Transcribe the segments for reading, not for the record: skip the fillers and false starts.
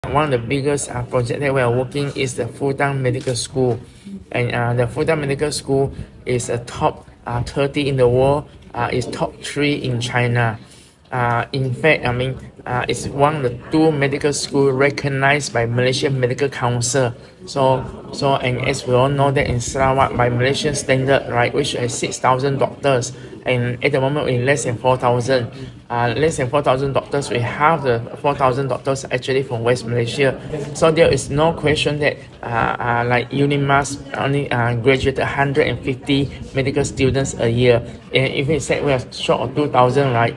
One of the biggest projects that we are working is the Fudan Medical School, and the Fudan Medical School is a top 30 in the world. It's top 3 in China. In fact, it's one of the 2 medical schools recognized by Malaysian Medical Council. And as we all know that in Sarawak, by Malaysian standard, right, which has 6,000 doctors, and at the moment in less than 4,000. Less than 4,000 doctors. We have the 4,000 doctors actually from West Malaysia. So there is no question that like UNIMAS only graduated 150 medical students a year. And if we said we are short of 2,000, right?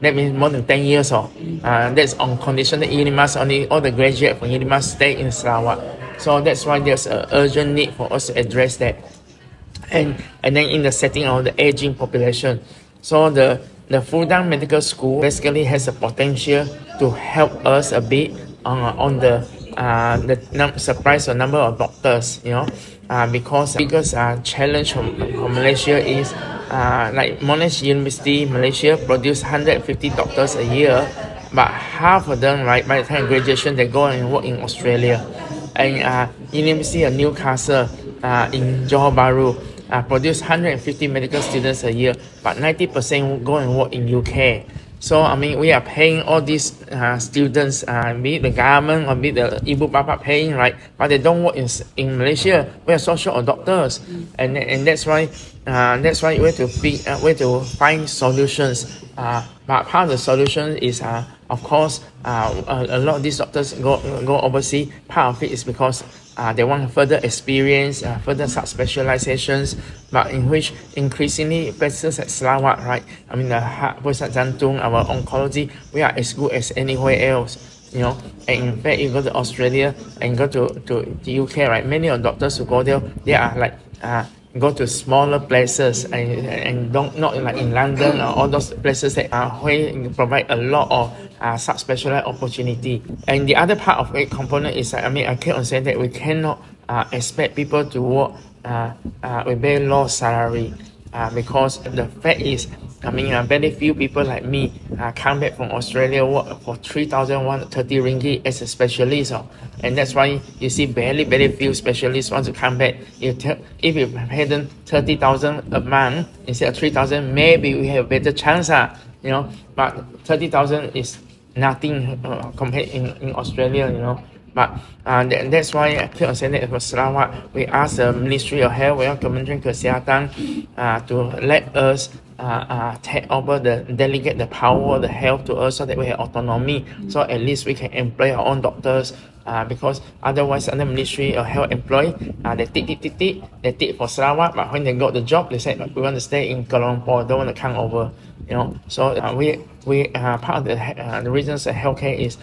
That means more than 10 years old. That's on condition that UNIMAS only all the graduates from UNIMAS stay in Sarawak. So that's why there's an urgent need for us to address that. And then in the setting of the aging population, so the Fudan Medical School basically has a potential to help us a bit on the surprise the number of doctors, because biggest challenge from Malaysia is like Monash University Malaysia produce 150 doctors a year, but half of them, right, by the time graduation they go and work in Australia. And University of Newcastle in Johor Bahru produce 150 medical students a year, but 90% go and work in UK. So we are paying all these students, be it the government or be it the Ibu Bapa paying, right? But they don't work in Malaysia. We are so short of doctors, and that's why we have to find solutions. But part of the solution is of course a lot of these doctors go overseas. Part of it is because they want further experience, further subspecializations, but in which increasingly places at Sarawak, right? The heart, jantung, our oncology, we are as good as anywhere else, And in fact, you go to Australia and go to the UK, right? Many of the doctors who go there, they are like go to smaller places and not like in London or all those places that where provide a lot of subspecialized opportunity. And the other part of a component is I keep on saying that we cannot expect people to work with very low salary, because the fact is very few people like me come back from Australia work for 3,130 ringgit as a specialist. And that's why you see very few specialists want to come back. If you pay them 30,000 a month instead of 3,000, maybe we have a better chance. But 30,000 is nothing compared in Australia, But that's why I keep on saying that for Sarawak, we ask the Ministry of Health, we ask Kementerian Kesihatan to let us take over delegate the power of the health to us so that we have autonomy, so at least we can employ our own doctors, because otherwise under Ministry of Health employ, they take for Sarawak, but when they got the job, they say we want to stay in Kuala Lumpur, don't want to come over, So we part of the reasons of healthcare is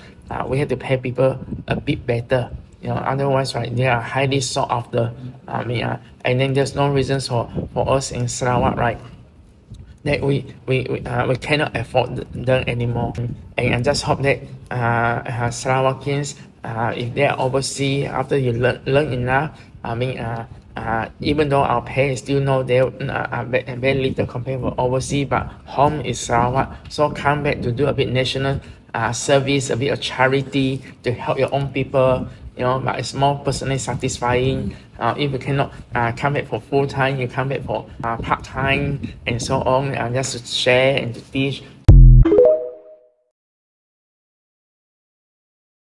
we have to pay people a bit better, otherwise, right, they are highly sought after, and then there's no reasons for us in Sarawak, right, that we cannot afford them anymore. And I just hope that Sarawakians, if they are overseas, after you learn enough, even though our pay is still no, they are very little compared with overseas, but home is Sarawak, so come back to do a bit national service, a bit of charity to help your own people, but it's more personally satisfying. If you cannot come back for full time, you come back for part time and so on, just to share and to teach.